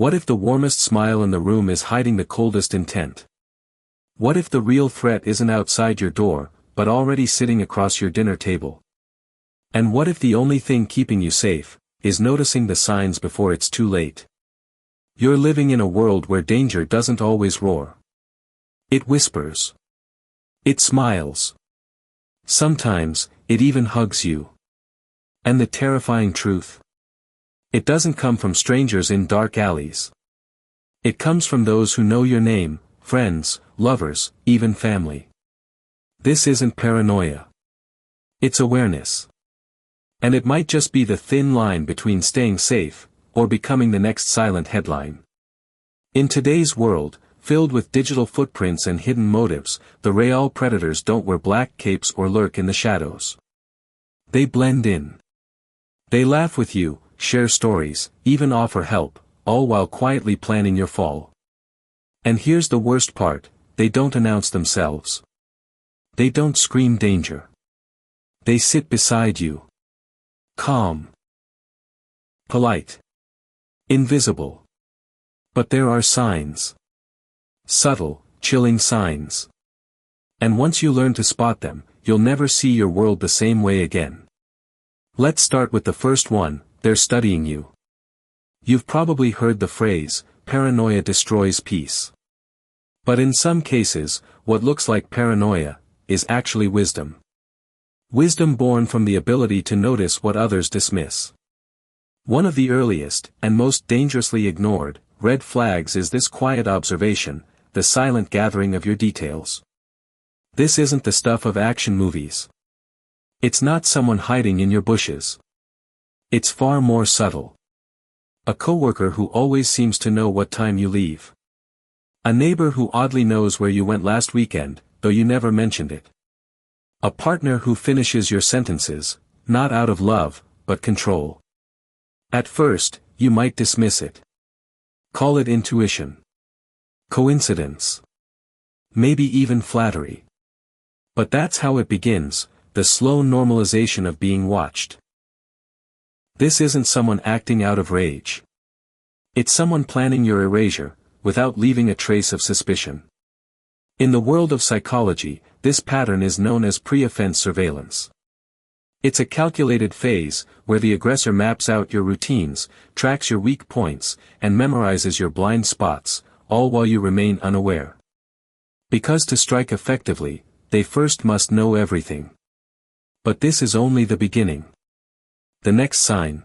What if the warmest smile in the room is hiding the coldest intent? What if the real threat isn't outside your door, but already sitting across your dinner table? And what if the only thing keeping you safe is noticing the signs before it's too late? You're living in a world where danger doesn't always roar. It whispers. It smiles. Sometimes, it even hugs you. And the terrifying truth? It doesn't come from strangers in dark alleys. It comes from those who know your name, friends, lovers, even family. This isn't paranoia. It's awareness. And it might just be the thin line between staying safe, or becoming the next silent headline. In today's world, filled with digital footprints and hidden motives, the real predators don't wear black capes or lurk in the shadows. They blend in. They laugh with you, share stories, even offer help, all while quietly planning your fall. And here's the worst part, they don't announce themselves. They don't scream danger. They sit beside you. Calm. Polite. Invisible. But there are signs. Subtle, chilling signs. And once you learn to spot them, you'll never see your world the same way again. Let's start with the first one, they're studying you. You've probably heard the phrase, paranoia destroys peace. But in some cases, what looks like paranoia is actually wisdom. Wisdom born from the ability to notice what others dismiss. One of the earliest, and most dangerously ignored, red flags is this quiet observation, the silent gathering of your details. This isn't the stuff of action movies. It's not someone hiding in your bushes. It's far more subtle. A coworker who always seems to know what time you leave. A neighbor who oddly knows where you went last weekend, though you never mentioned it. A partner who finishes your sentences, not out of love, but control. At first, you might dismiss it. Call it intuition. Coincidence. Maybe even flattery. But that's how it begins, the slow normalization of being watched. This isn't someone acting out of rage. It's someone planning your erasure, without leaving a trace of suspicion. In the world of psychology, this pattern is known as pre-offense surveillance. It's a calculated phase, where the aggressor maps out your routines, tracks your weak points, and memorizes your blind spots, all while you remain unaware. Because to strike effectively, they first must know everything. But this is only the beginning. The next sign.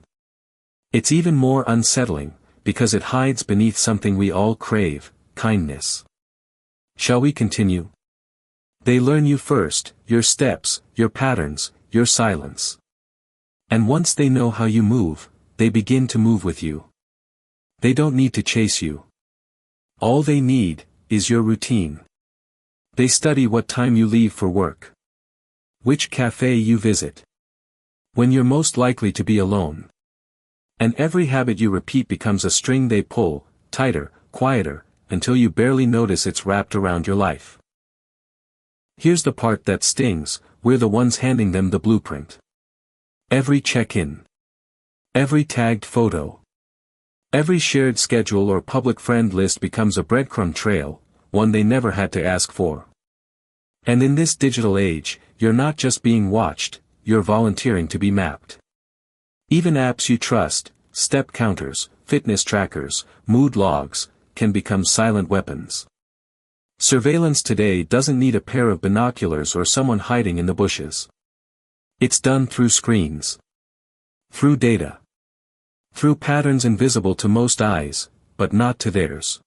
It's even more unsettling, because it hides beneath something we all crave, kindness. Shall we continue? They learn you first, your steps, your patterns, your silence. And once they know how you move, they begin to move with you. They don't need to chase you. All they need is your routine. They study what time you leave for work. Which cafe you visit. When you're most likely to be alone. And every habit you repeat becomes a string they pull, tighter, quieter, until you barely notice it's wrapped around your life. Here's the part that stings, we're the ones handing them the blueprint. Every check-in. Every tagged photo. Every shared schedule or public friend list becomes a breadcrumb trail, one they never had to ask for. And in this digital age, you're not just being watched, you're volunteering to be mapped. Even apps you trust, step counters, fitness trackers, mood logs, can become silent weapons. Surveillance today doesn't need a pair of binoculars or someone hiding in the bushes. It's done through screens. Through data. Through patterns invisible to most eyes, but not to theirs.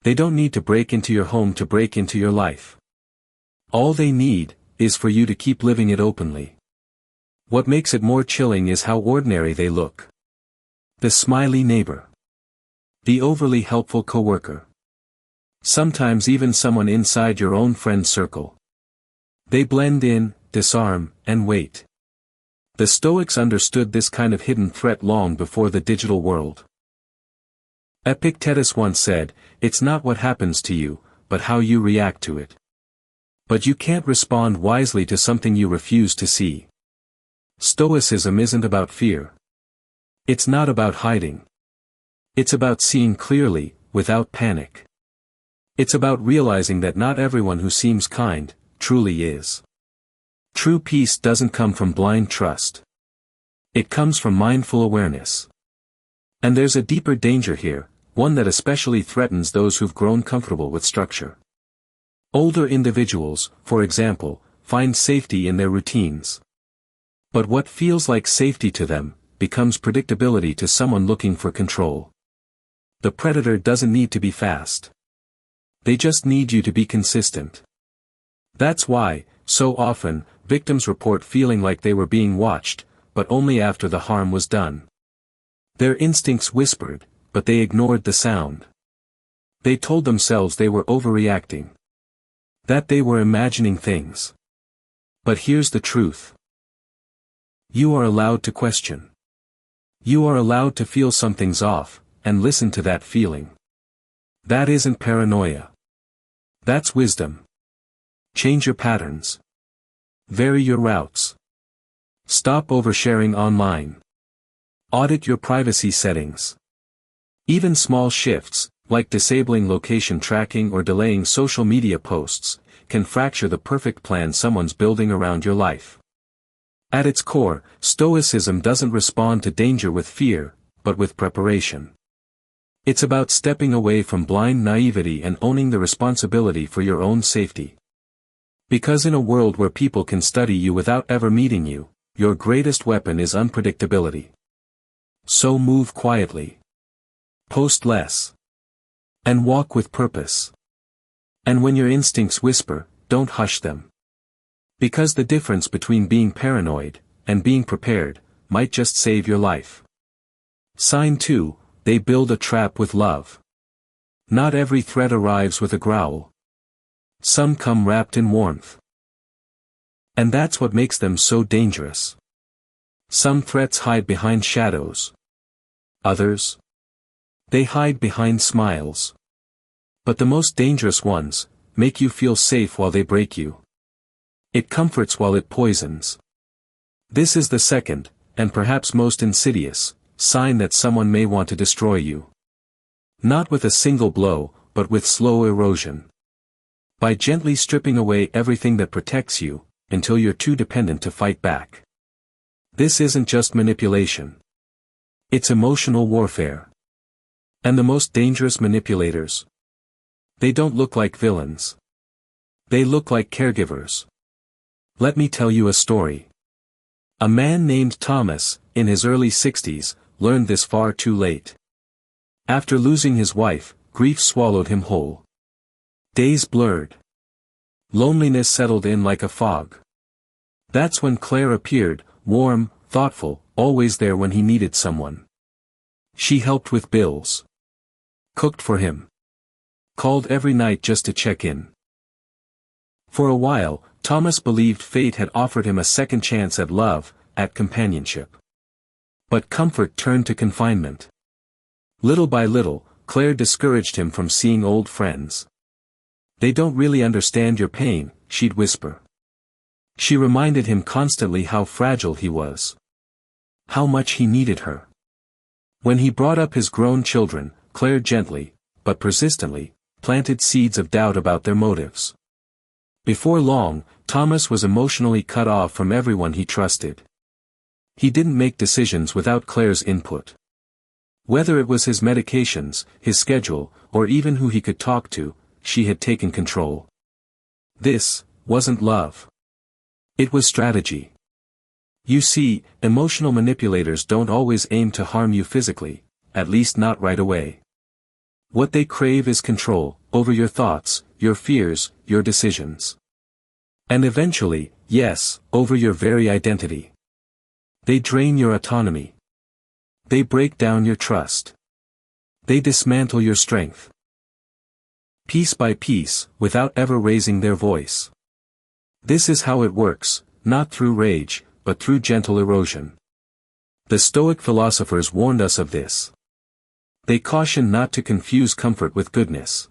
They don't need to break into your home to break into your life. All they need is for you to keep living it openly. What makes it more chilling is how ordinary they look. The smiley neighbor. The overly helpful coworker. Sometimes even someone inside your own friend circle. They blend in, disarm, and wait. The Stoics understood this kind of hidden threat long before the digital world. Epictetus once said, "It's not what happens to you, but how you react to it." But you can't respond wisely to something you refuse to see. Stoicism isn't about fear. It's not about hiding. It's about seeing clearly, without panic. It's about realizing that not everyone who seems kind, truly is. True peace doesn't come from blind trust. It comes from mindful awareness. And there's a deeper danger here, one that especially threatens those who've grown comfortable with structure. Older individuals, for example, find safety in their routines. But what feels like safety to them, becomes predictability to someone looking for control. The predator doesn't need to be fast. They just need you to be consistent. That's why, so often, victims report feeling like they were being watched, but only after the harm was done. Their instincts whispered, but they ignored the sound. They told themselves they were overreacting. That they were imagining things. But here's the truth. You are allowed to question. You are allowed to feel something's off, and listen to that feeling. That isn't paranoia. That's wisdom. Change your patterns. Vary your routes. Stop oversharing online. Audit your privacy settings. Even small shifts, like disabling location tracking or delaying social media posts, can fracture the perfect plan someone's building around your life. At its core, Stoicism doesn't respond to danger with fear, but with preparation. It's about stepping away from blind naivety and owning the responsibility for your own safety. Because in a world where people can study you without ever meeting you, your greatest weapon is unpredictability. So move quietly. Post less. And walk with purpose. And when your instincts whisper, don't hush them. Because the difference between being paranoid and being prepared might just save your life. Sign 2, they build a trap with love. Not every threat arrives with a growl. Some come wrapped in warmth. And that's what makes them so dangerous. Some threats hide behind shadows. Others? They hide behind smiles. But the most dangerous ones make you feel safe while they break you. It comforts while it poisons. This is the second, and perhaps most insidious, sign that someone may want to destroy you. Not with a single blow, but with slow erosion. By gently stripping away everything that protects you, until you're too dependent to fight back. This isn't just manipulation. It's emotional warfare. And the most dangerous manipulators? They don't look like villains. They look like caregivers. Let me tell you a story. A man named Thomas, in his early 60s, learned this far too late. After losing his wife, grief swallowed him whole. Days blurred. Loneliness settled in like a fog. That's when Claire appeared, warm, thoughtful, always there when he needed someone. She helped with bills. Cooked for him. Called every night just to check in. For a while, Thomas believed fate had offered him a second chance at love, at companionship. But comfort turned to confinement. Little by little, Claire discouraged him from seeing old friends. They don't really understand your pain, she'd whisper. She reminded him constantly how fragile he was. How much he needed her. When he brought up his grown children, Claire gently, but persistently, planted seeds of doubt about their motives. Before long, Thomas was emotionally cut off from everyone he trusted. He didn't make decisions without Claire's input. Whether it was his medications, his schedule, or even who he could talk to, she had taken control. This wasn't love. It was strategy. You see, emotional manipulators don't always aim to harm you physically, at least not right away. What they crave is control, over your thoughts, your fears, your decisions. And eventually, yes, over your very identity. They drain your autonomy. They break down your trust. They dismantle your strength. Piece by piece, without ever raising their voice. This is how it works, not through rage, but through gentle erosion. The Stoic philosophers warned us of this. They cautioned not to confuse comfort with goodness.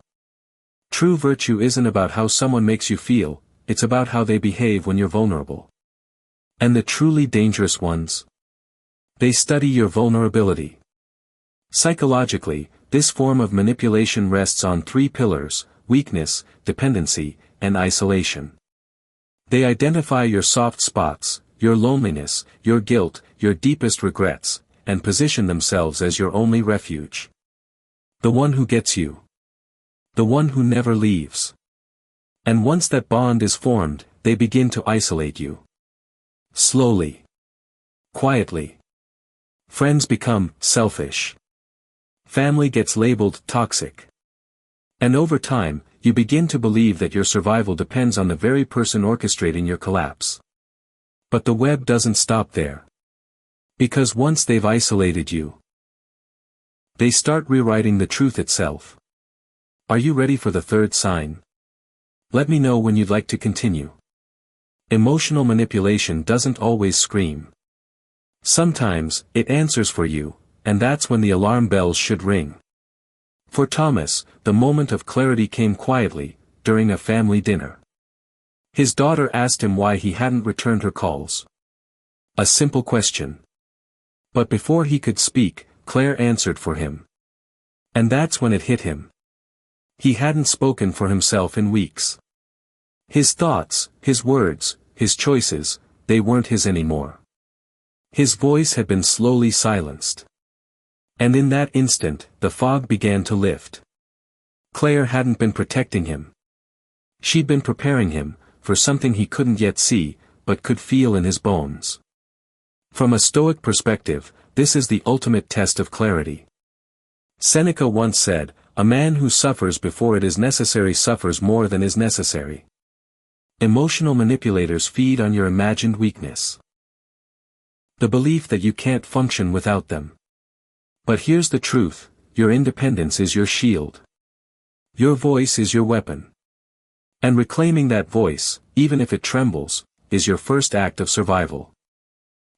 True virtue isn't about how someone makes you feel, it's about how they behave when you're vulnerable. And the truly dangerous ones? They study your vulnerability. Psychologically, this form of manipulation rests on three pillars: weakness, dependency, and isolation. They identify your soft spots, your loneliness, your guilt, your deepest regrets, and position themselves as your only refuge. The one who gets you. The one who never leaves. And once that bond is formed, they begin to isolate you. Slowly. Quietly. Friends become selfish. Family gets labeled toxic. And over time, you begin to believe that your survival depends on the very person orchestrating your collapse. But the web doesn't stop there. Because once they've isolated you, they start rewriting the truth itself. Are you ready for the third sign? Let me know when you'd like to continue. Emotional manipulation doesn't always scream. Sometimes, it answers for you, and that's when the alarm bells should ring. For Thomas, the moment of clarity came quietly, during a family dinner. His daughter asked him why he hadn't returned her calls. A simple question. But before he could speak, Claire answered for him. And that's when it hit him. He hadn't spoken for himself in weeks. His thoughts, his words, his choices, they weren't his anymore. His voice had been slowly silenced. And in that instant, the fog began to lift. Claire hadn't been protecting him. She'd been preparing him, for something he couldn't yet see, but could feel in his bones. From a Stoic perspective, this is the ultimate test of clarity. Seneca once said, "A man who suffers before it is necessary suffers more than is necessary." Emotional manipulators feed on your imagined weakness. The belief that you can't function without them. But here's the truth, your independence is your shield. Your voice is your weapon. And reclaiming that voice, even if it trembles, is your first act of survival.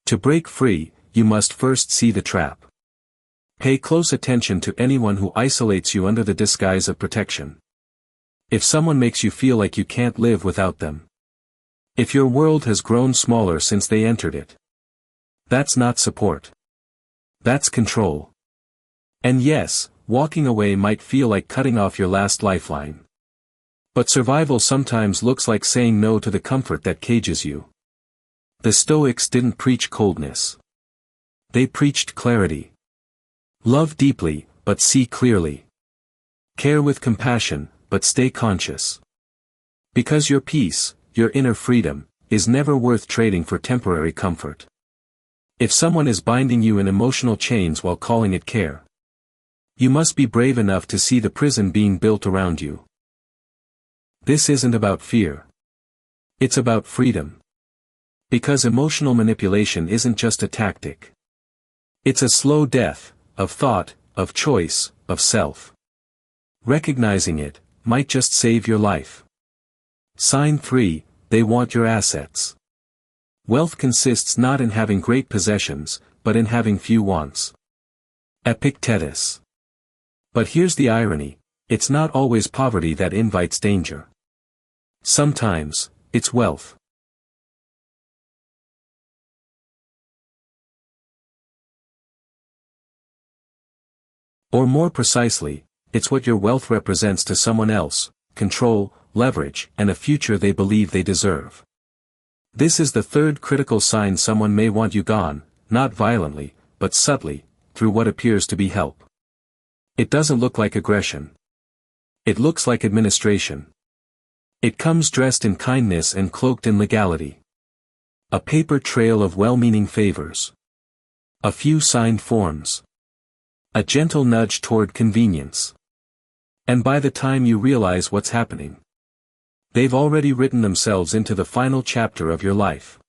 To break free, you must first see the trap. Pay close attention to anyone who isolates you under the disguise of protection. If someone makes you feel like you can't live without them. If your world has grown smaller since they entered it. That's not support. That's control. And yes, walking away might feel like cutting off your last lifeline. But survival sometimes looks like saying no to the comfort that cages you. The Stoics didn't preach coldness. They preached clarity. Love deeply, but see clearly. Care with compassion, but stay conscious. Because your peace, your inner freedom, is never worth trading for temporary comfort. If someone is binding you in emotional chains while calling it care, you must be brave enough to see the prison being built around you. This isn't about fear. It's about freedom. Because emotional manipulation isn't just a tactic. It's a slow death, of thought, of choice, of self. Recognizing it, might just save your life. Sign 3, they want your assets. Wealth consists not in having great possessions, but in having few wants. Epictetus. But here's the irony, it's not always poverty that invites danger. Sometimes, it's wealth. Or more precisely, it's what your wealth represents to someone else: control, leverage, and a future they believe they deserve. This is the third critical sign someone may want you gone, not violently, but subtly, through what appears to be help. It doesn't look like aggression. It looks like administration. It comes dressed in kindness and cloaked in legality. A paper trail of well-meaning favors. A few signed forms. A gentle nudge toward convenience. And by the time you realize what's happening, they've already written themselves into the final chapter of your life.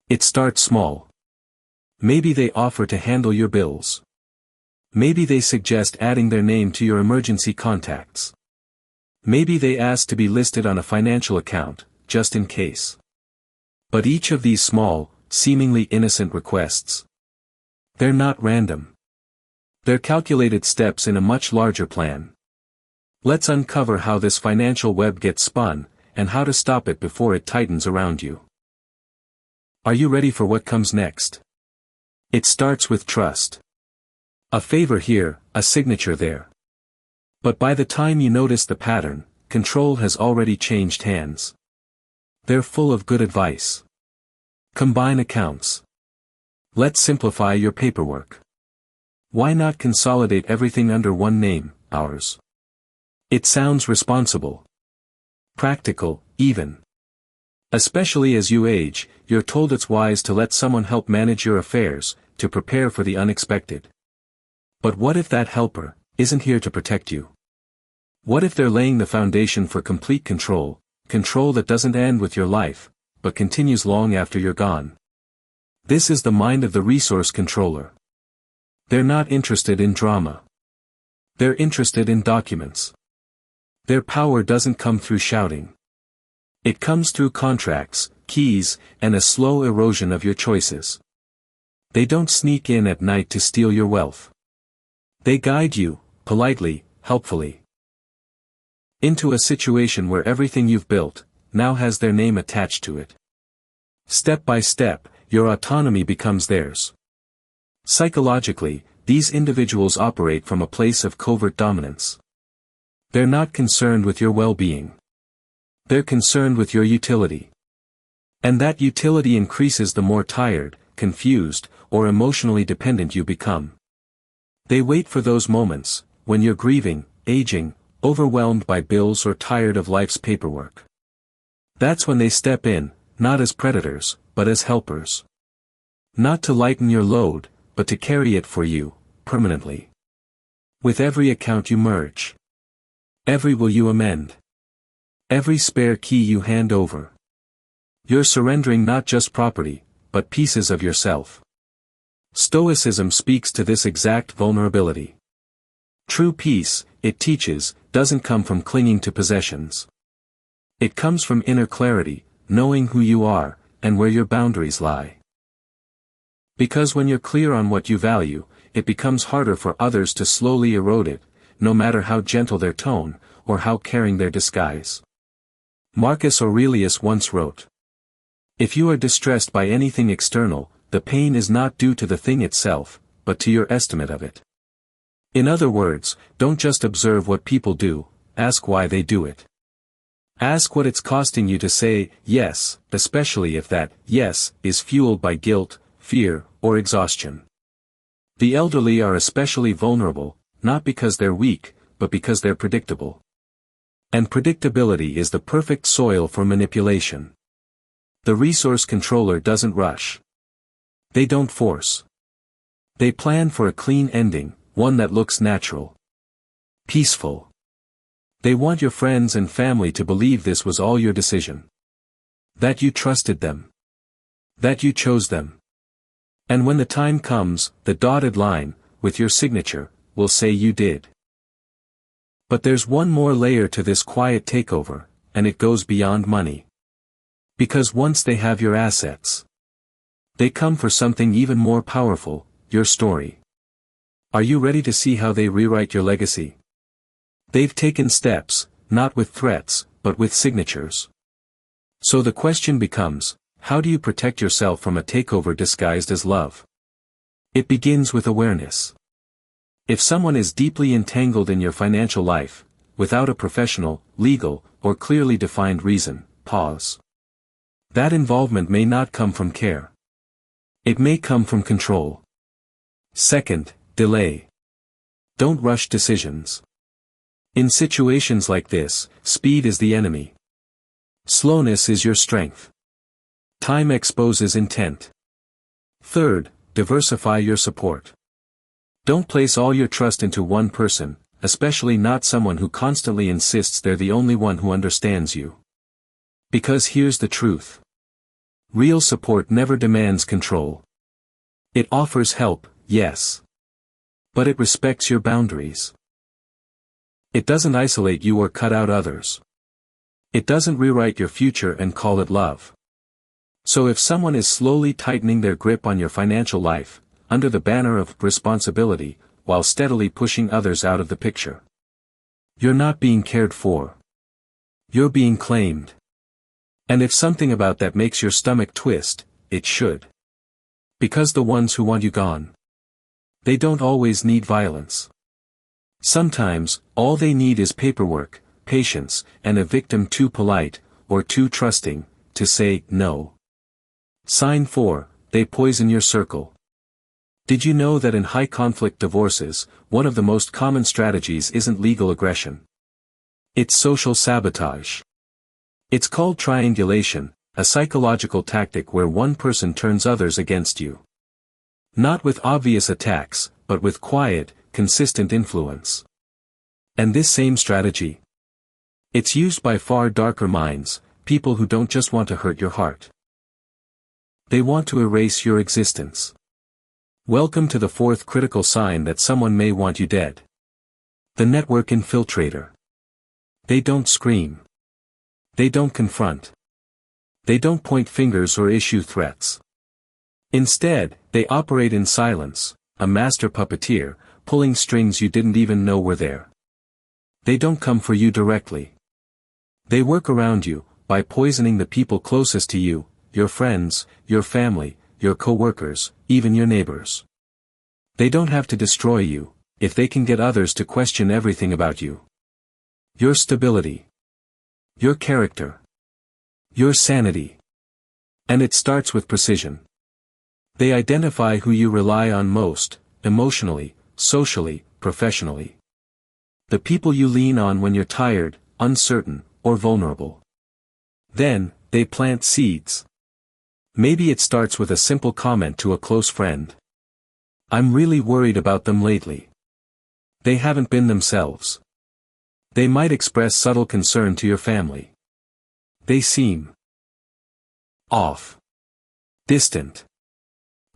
It starts small. Maybe they offer to handle your bills. Maybe they suggest adding their name to your emergency contacts. Maybe they ask to be listed on a financial account, just in case. But each of these small, seemingly innocent requests, they're not random. They're calculated steps in a much larger plan. Let's uncover how this financial web gets spun, and how to stop it before it tightens around you. Are you ready for what comes next? It starts with trust. A favor here, a signature there. But by the time you notice the pattern, control has already changed hands. They're full of good advice. Combine accounts. Let's simplify your paperwork. Why not consolidate everything under one name, ours? It sounds responsible. Practical, even. Especially as you age, you're told it's wise to let someone help manage your affairs, to prepare for the unexpected. But what if that helper isn't here to protect you? What if they're laying the foundation for complete control, control that doesn't end with your life, but continues long after you're gone? This is the mind of the resource controller. They're not interested in drama. They're interested in documents. Their power doesn't come through shouting. It comes through contracts, keys, and a slow erosion of your choices. They don't sneak in at night to steal your wealth. They guide you, politely, helpfully, into a situation where everything you've built now has their name attached to it. Step by step, your autonomy becomes theirs. Psychologically, these individuals operate from a place of covert dominance. They're not concerned with your well-being. They're concerned with your utility. And that utility increases the more tired, confused, or emotionally dependent you become. They wait for those moments, when you're grieving, aging, overwhelmed by bills or tired of life's paperwork. That's when they step in, not as predators, but as helpers. Not to lighten your load, but to carry it for you, permanently. With every account you merge. Every will you amend. Every spare key you hand over. You're surrendering not just property, but pieces of yourself. Stoicism speaks to this exact vulnerability. True peace, it teaches, doesn't come from clinging to possessions. It comes from inner clarity, knowing who you are, and where your boundaries lie. Because when you're clear on what you value, it becomes harder for others to slowly erode it, no matter how gentle their tone, or how caring their disguise. Marcus Aurelius once wrote, "If you are distressed by anything external, the pain is not due to the thing itself, but to your estimate of it." In other words, don't just observe what people do, ask why they do it. Ask what it's costing you to say yes, especially if that yes is fueled by guilt, fear, or exhaustion. The elderly are especially vulnerable, not because they're weak, but because they're predictable. And predictability is the perfect soil for manipulation. The resource controller doesn't rush. They don't force. They plan for a clean ending, one that looks natural. Peaceful. They want your friends and family to believe this was all your decision. That you trusted them. That you chose them. And when the time comes, the dotted line, with your signature, will say you did. But there's one more layer to this quiet takeover, and it goes beyond money. Because once they have your assets, they come for something even more powerful, your story. Are you ready to see how they rewrite your legacy? They've taken steps, not with threats, but with signatures. So the question becomes, how do you protect yourself from a takeover disguised as love? It begins with awareness. If someone is deeply entangled in your financial life, without a professional, legal, or clearly defined reason, pause. That involvement may not come from care. It may come from control. Second, delay. Don't rush decisions. In situations like this, speed is the enemy. Slowness is your strength. Time exposes intent. Third, diversify your support. Don't place all your trust into one person, especially not someone who constantly insists they're the only one who understands you. Because here's the truth. Real support never demands control. It offers help, yes. But it respects your boundaries. It doesn't isolate you or cut out others. It doesn't rewrite your future and call it love. So if someone is slowly tightening their grip on your financial life, under the banner of responsibility, while steadily pushing others out of the picture, you're not being cared for. You're being claimed. And if something about that makes your stomach twist, it should. Because the ones who want you gone, They don't always need violence. Sometimes, all they need is paperwork, patience, and a victim too polite, or too trusting, to say no. Sign 4, they poison your circle. Did you know that in high-conflict divorces, one of the most common strategies isn't legal aggression? It's social sabotage. It's called triangulation, a psychological tactic where one person turns others against you. Not with obvious attacks, but with quiet, consistent influence. And this same strategy? It's used by far darker minds, people who don't just want to hurt your heart. They want to erase your existence. Welcome to the fourth critical sign that someone may want you dead. The network infiltrator. They don't scream. They don't confront. They don't point fingers or issue threats. Instead, they operate in silence, a master puppeteer, pulling strings you didn't even know were there. They don't come for you directly. They work around you, by poisoning the people closest to you, your friends, your family, your co-workers, even your neighbors. They don't have to destroy you, if they can get others to question everything about you. Your stability. Your character. Your sanity. And it starts with precision. They identify who you rely on most, emotionally, socially, professionally. The people you lean on when you're tired, uncertain, or vulnerable. Then, they plant seeds. Maybe it starts with a simple comment to a close friend. I'm really worried about them lately. They haven't been themselves. They might express subtle concern to your family. They seem off, distant,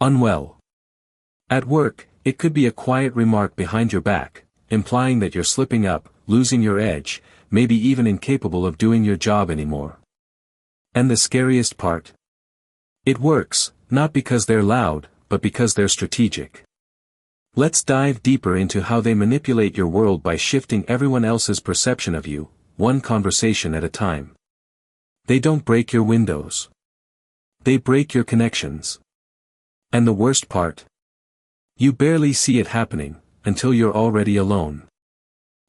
unwell. At work, it could be a quiet remark behind your back, implying that you're slipping up, losing your edge, maybe even incapable of doing your job anymore. And the scariest part? It works, not because they're loud, but because they're strategic. Let's dive deeper into how they manipulate your world by shifting everyone else's perception of you, one conversation at a time. They don't break your windows. They break your connections. And the worst part? You barely see it happening, until you're already alone.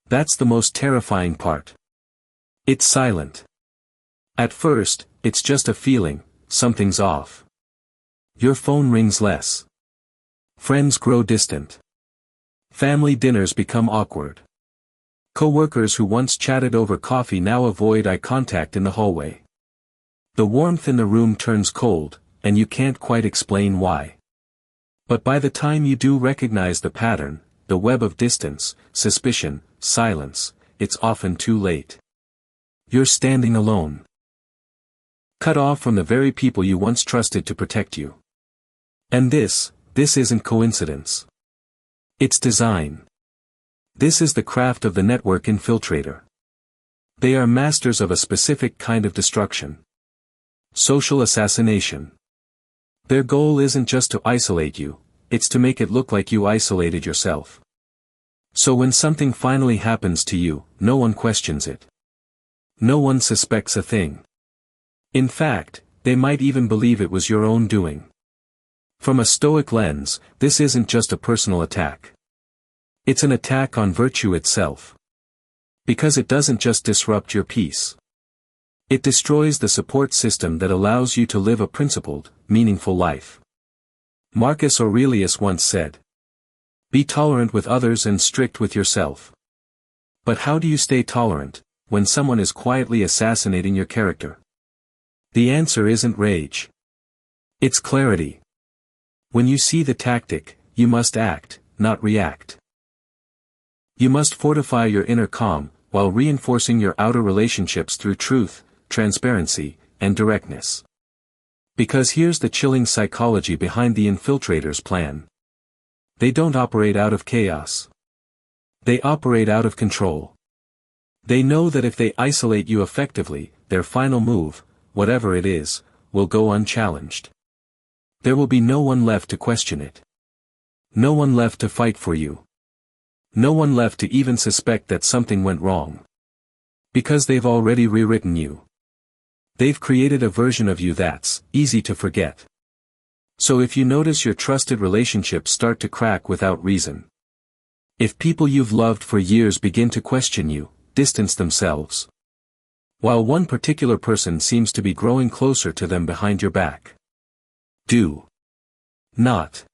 That's the most terrifying part. It's silent. At first, it's just a feeling, something's off. Your phone rings less. Friends grow distant. Family dinners become awkward. Co-workers who once chatted over coffee now avoid eye contact in the hallway. The warmth in the room turns cold, and you can't quite explain why. But by the time you do recognize the pattern, the web of distance, suspicion, silence, it's often too late. You're standing alone. Cut off from the very people you once trusted to protect you. And this isn't coincidence. It's design. This is the craft of the network infiltrator. They are masters of a specific kind of destruction. Social assassination. Their goal isn't just to isolate you, it's to make it look like you isolated yourself. So when something finally happens to you, no one questions it. No one suspects a thing. In fact, they might even believe it was your own doing. From a Stoic lens, this isn't just a personal attack. It's an attack on virtue itself. Because it doesn't just disrupt your peace. It destroys the support system that allows you to live a principled, meaningful life. Marcus Aurelius once said, "Be tolerant with others and strict with yourself." But how do you stay tolerant, when someone is quietly assassinating your character? The answer isn't rage. It's clarity. When you see the tactic, you must act, not react. You must fortify your inner calm, while reinforcing your outer relationships through truth, transparency, and directness. Because here's the chilling psychology behind the infiltrator's plan. They don't operate out of chaos. They operate out of control. They know that if they isolate you effectively, their final move, whatever it is, will go unchallenged. There will be no one left to question it. No one left to fight for you. No one left to even suspect that something went wrong. Because they've already rewritten you. They've created a version of you that's easy to forget. So if you notice your trusted relationships start to crack without reason, if people you've loved for years begin to question you, distance themselves, while one particular person seems to be growing closer to them behind your back, do not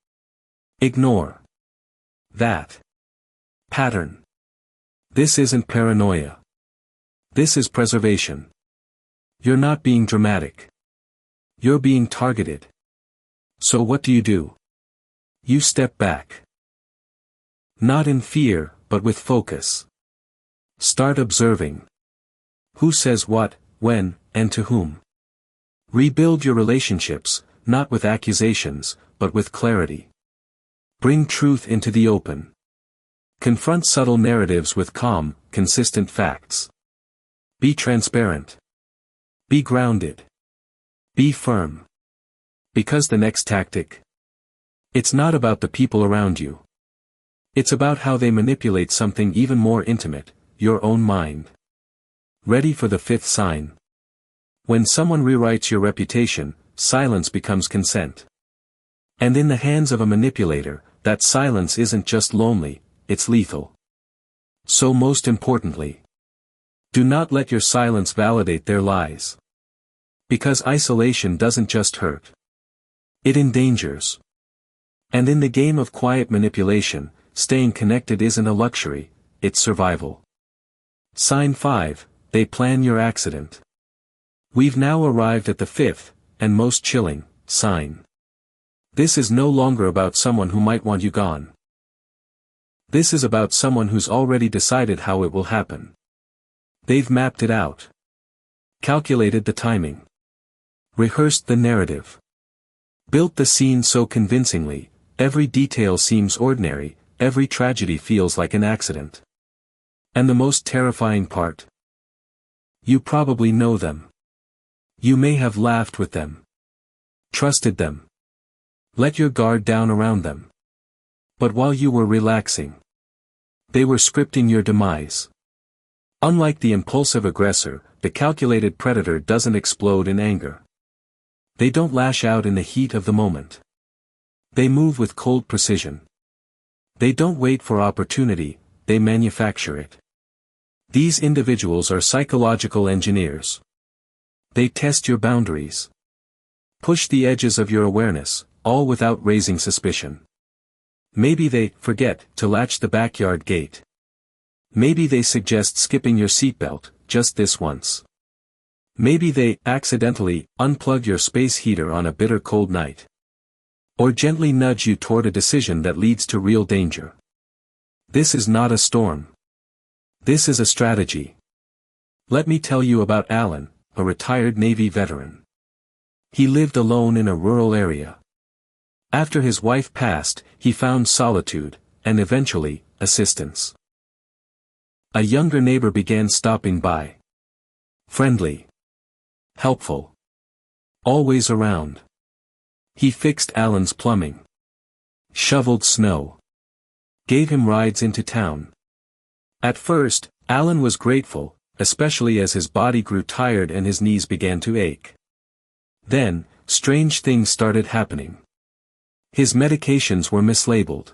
ignore that pattern. This isn't paranoia. This is preservation. You're not being dramatic. You're being targeted. So what do? You step back. Not in fear, but with focus. Start observing. Who says what, when, and to whom. Rebuild your relationships, not with accusations, but with clarity. Bring truth into the open. Confront subtle narratives with calm, consistent facts. Be transparent. Be grounded. Be firm. Because the next tactic, it's not about the people around you. It's about how they manipulate something even more intimate, your own mind. Ready for the fifth sign? When someone rewrites your reputation, silence becomes consent. And in the hands of a manipulator, that silence isn't just lonely, it's lethal. So most importantly, do not let your silence validate their lies. Because isolation doesn't just hurt. It endangers. And in the game of quiet manipulation, staying connected isn't a luxury, it's survival. Sign 5, they plan your accident. We've now arrived at the fifth, and most chilling, sign. This is no longer about someone who might want you gone. This is about someone who's already decided how it will happen. They've mapped it out. Calculated the timing. Rehearsed the narrative. Built the scene so convincingly, every detail seems ordinary, every tragedy feels like an accident. And the most terrifying part? You probably know them. You may have laughed with them. Trusted them. Let your guard down around them. But while you were relaxing, they were scripting your demise. Unlike the impulsive aggressor, the calculated predator doesn't explode in anger. They don't lash out in the heat of the moment. They move with cold precision. They don't wait for opportunity, they manufacture it. These individuals are psychological engineers. They test your boundaries. Push the edges of your awareness, all without raising suspicion. Maybe they forget to latch the backyard gate. Maybe they suggest skipping your seatbelt, just this once. Maybe they accidentally unplug your space heater on a bitter cold night. Or gently nudge you toward a decision that leads to real danger. This is not a storm. This is a strategy. Let me tell you about Alan, a retired Navy veteran. He lived alone in a rural area. After his wife passed, he found solitude, and eventually, assistance. A younger neighbor began stopping by. Friendly. Helpful. Always around. He fixed Alan's plumbing. Shoveled snow. Gave him rides into town. At first, Alan was grateful, especially as his body grew tired and his knees began to ache. Then, strange things started happening. His medications were mislabeled.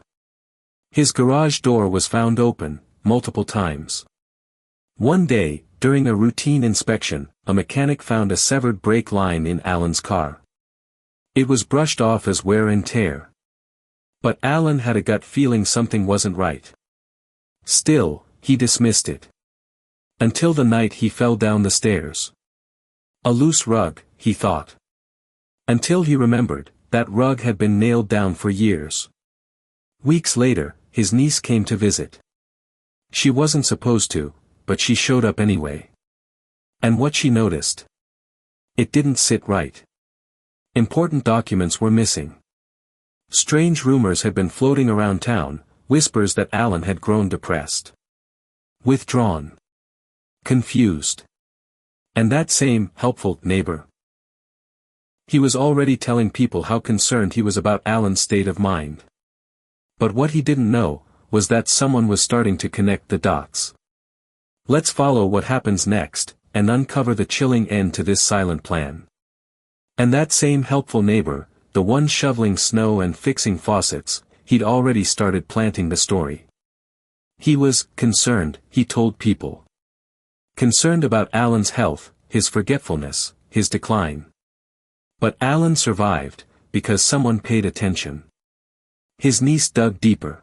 His garage door was found open, multiple times. One day, during a routine inspection, a mechanic found a severed brake line in Alan's car. It was brushed off as wear and tear. But Alan had a gut feeling something wasn't right. Still, he dismissed it. Until the night he fell down the stairs. A loose rug, he thought. Until he remembered, that rug had been nailed down for years. Weeks later, his niece came to visit. She wasn't supposed to, but she showed up anyway. And what she noticed? It didn't sit right. Important documents were missing. Strange rumors had been floating around town, whispers that Alan had grown depressed. Withdrawn. Confused. And that same helpful neighbor. He was already telling people how concerned he was about Alan's state of mind. But what he didn't know, was that someone was starting to connect the dots. Let's follow what happens next, and uncover the chilling end to this silent plan. And that same helpful neighbor, the one shoveling snow and fixing faucets, he'd already started planting the story. He was concerned, he told people. Concerned about Alan's health, his forgetfulness, his decline. But Alan survived, because someone paid attention. His niece dug deeper.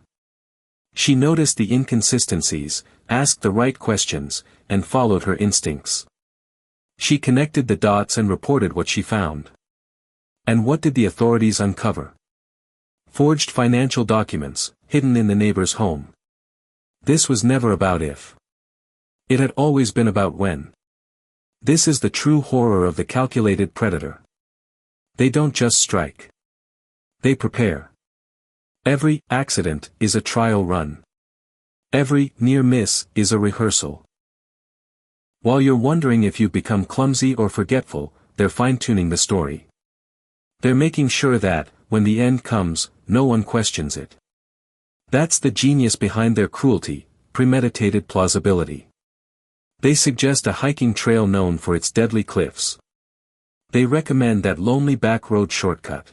She noticed the inconsistencies, asked the right questions, and followed her instincts. She connected the dots and reported what she found. And what did the authorities uncover? Forged financial documents, hidden in the neighbor's home. This was never about if. It had always been about when. This is the true horror of the calculated predator. They don't just strike. They prepare. Every accident is a trial run. Every near miss is a rehearsal. While you're wondering if you've become clumsy or forgetful, they're fine-tuning the story. They're making sure that, when the end comes, no one questions it. That's the genius behind their cruelty, premeditated plausibility. They suggest a hiking trail known for its deadly cliffs. They recommend that lonely back road shortcut.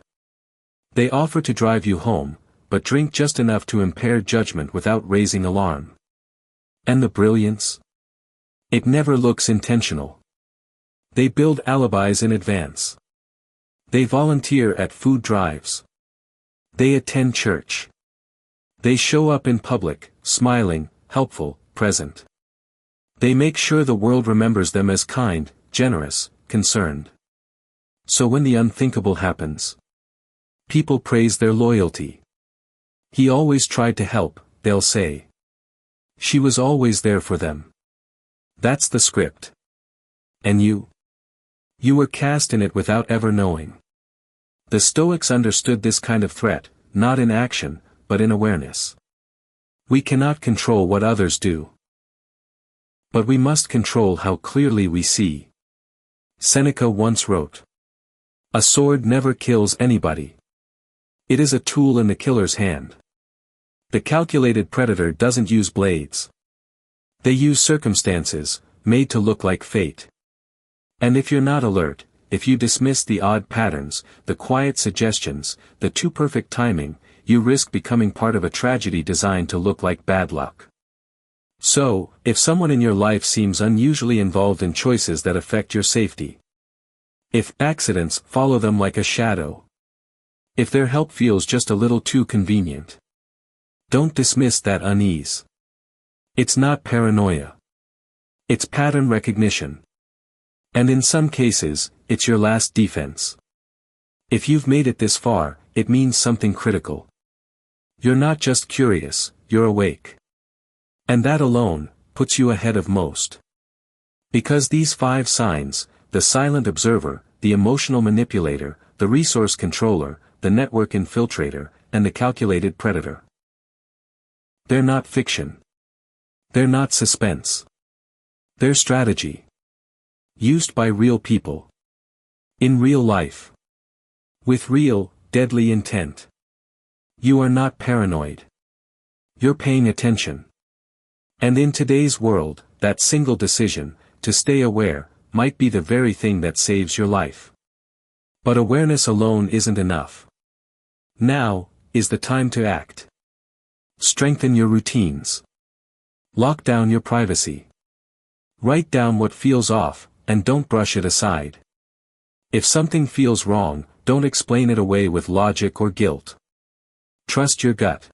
They offer to drive you home, but drink just enough to impair judgment without raising alarm. And the brilliance? It never looks intentional. They build alibis in advance. They volunteer at food drives. They attend church. They show up in public, smiling, helpful, present. They make sure the world remembers them as kind, generous, concerned. So when the unthinkable happens, people praise their loyalty. He always tried to help, they'll say. She was always there for them. That's the script. And you? You were cast in it without ever knowing. The Stoics understood this kind of threat, not in action, but in awareness. We cannot control what others do. But we must control how clearly we see. Seneca once wrote, "A sword never kills anybody. It is a tool in the killer's hand." The calculated predator doesn't use blades. They use circumstances, made to look like fate. And if you're not alert, if you dismiss the odd patterns, the quiet suggestions, the too perfect timing, you risk becoming part of a tragedy designed to look like bad luck. So, if someone in your life seems unusually involved in choices that affect your safety, if accidents follow them like a shadow, if their help feels just a little too convenient, don't dismiss that unease. It's not paranoia. It's pattern recognition. And in some cases, it's your last defense. If you've made it this far, it means something critical. You're not just curious, you're awake. And that alone puts you ahead of most. Because these 5 signs, the silent observer, the emotional manipulator, the resource controller, the network infiltrator, and the calculated predator. They're not fiction. They're not suspense. They're strategy. Used by real people. In real life. With real, deadly intent. You are not paranoid. You're paying attention. And in today's world, that single decision, to stay aware, might be the very thing that saves your life. But awareness alone isn't enough. Now is the time to act. Strengthen your routines. Lock down your privacy. Write down what feels off, and don't brush it aside. If something feels wrong, don't explain it away with logic or guilt. Trust your gut.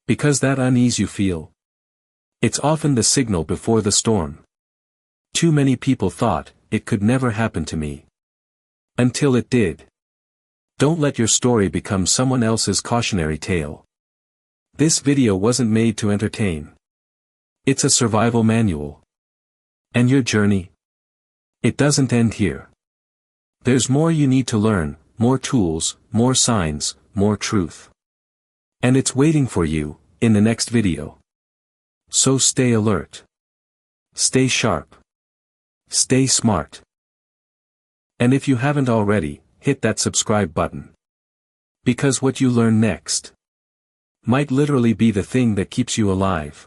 Because that unease you feel, it's often the signal before the storm. Too many people thought, it could never happen to me. Until it did. Don't let your story become someone else's cautionary tale. This video wasn't made to entertain. It's a survival manual. And your journey? It doesn't end here. There's more you need to learn, more tools, more signs, more truth. And it's waiting for you, in the next video. So stay alert. Stay sharp. Stay smart. And if you haven't already, hit that subscribe button. Because what you learn next might literally be the thing that keeps you alive.